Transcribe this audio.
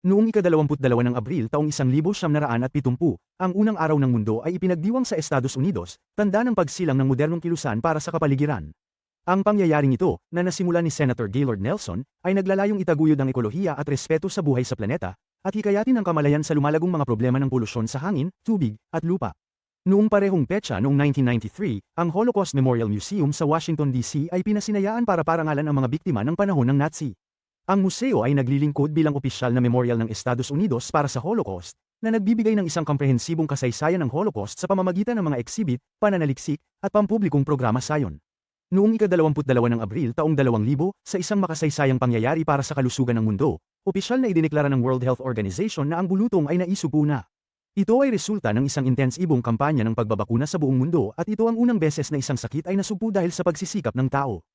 Noong ika-22 ng Abril taong 1970, ang unang araw ng mundo ay ipinagdiwang sa Estados Unidos, tanda ng pagsilang ng modernong kilusan para sa kapaligiran. Ang pangyayaring ito, na nasimulan ni Senator Gaylord Nelson, ay naglalayong itaguyod ang ekolohiya at respeto sa buhay sa planeta, at hikayatin ang kamalayan sa lumalagong mga problema ng polusyon sa hangin, tubig, at lupa. Noong parehong petsa noong 1993, ang Holocaust Memorial Museum sa Washington, D.C. ay pinasinayaan para parangalan ang mga biktima ng panahon ng Nazi. Ang museo ay naglilingkod bilang opisyal na memorial ng Estados Unidos para sa Holocaust, na nagbibigay ng isang komprehensibong kasaysayan ng Holocaust sa pamamagitan ng mga eksibit, pananaliksik, at pampublikong programa sayon. Noong ika-22 ng Abril taong 2000, sa isang makasaysayang pangyayari para sa kalusugan ng mundo, opisyal na idineklara ng World Health Organization na ang bulutong ay naisugo na. Ito ay resulta ng isang intensibong kampanya ng pagbabakuna sa buong mundo at ito ang unang beses na isang sakit ay nasugpo dahil sa pagsisikap ng tao.